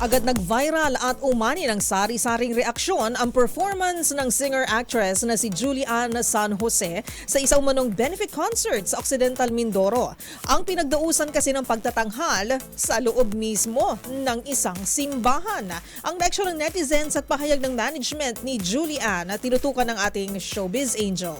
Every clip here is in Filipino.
Agad nag-viral at umani ng sari-saring reaksyon ang performance ng singer-actress na si Julian San Jose sa isang manong benefit concert sa Occidental Mindoro. Ang pinagdausan kasi ng pagtatanghal sa loob mismo ng isang simbahan. Ang reaksyon ng netizens at pahayag ng management ni Julian na tinutukan ng ating showbiz angel.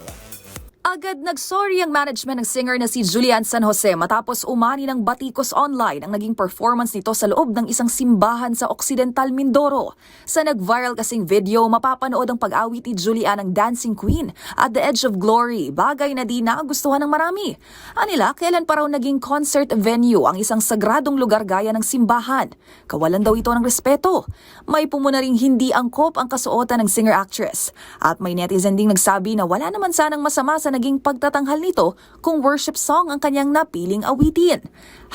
Agad nag-sorry ang management ng singer na si Julian San Jose matapos umani ng batikos online ang naging performance nito sa loob ng isang simbahan sa Occidental Mindoro. Sa nag-viral kasing video, mapapanood ang pag-awit ni Julian ng Dancing Queen at The Edge of Glory, bagay na di nagustuhan ng marami. Anila, kailan pa raw naging concert venue ang isang sagradong lugar gaya ng simbahan? Kawalan daw ito ng respeto. May pumuna ring hindi angkop ang kasuotan ng singer-actress. At may netizen ding nagsabi na wala naman sanang masama sa naging pagtatanghal nito kung worship song ang kanyang napiling awitin.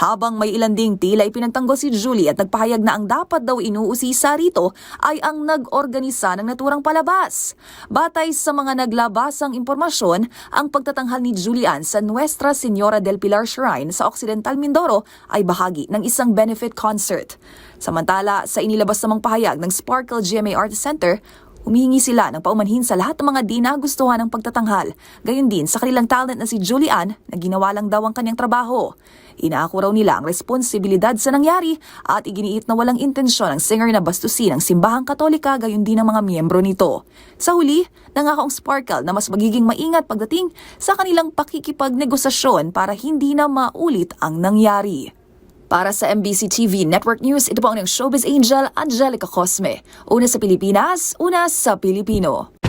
Habang may ilan ding tila ipinagtanggol si Julie at nagpahayag na ang dapat daw inuusisa rito ay ang nag-organisa ng naturang palabas. Batay sa mga naglabasang impormasyon, ang pagtatanghal ni Julian sa Nuestra Señora del Pilar Shrine sa Occidental Mindoro ay bahagi ng isang benefit concert. Samantala, sa inilabas namang pahayag ng Sparkle GMA Arts Center, humihingi sila ng paumanhin sa lahat ng mga di nagustuhan ng pagtatanghal, gayon din sa kanilang talent na si Julian na ginawa lang daw ang kanyang trabaho. Inaako raw nila ang responsibilidad sa nangyari at iginiit na walang intensyon ang singer na bastusin ang simbahang katolika gayon din ang mga miyembro nito. Sa huli, nangako ang Sparkle na mas magiging maingat pagdating sa kanilang pakikipagnegosasyon para hindi na maulit ang nangyari. Para sa MBC TV Network News, ito po ang showbiz angel Angelica Cosme. Una sa Pilipinas, una sa Pilipino.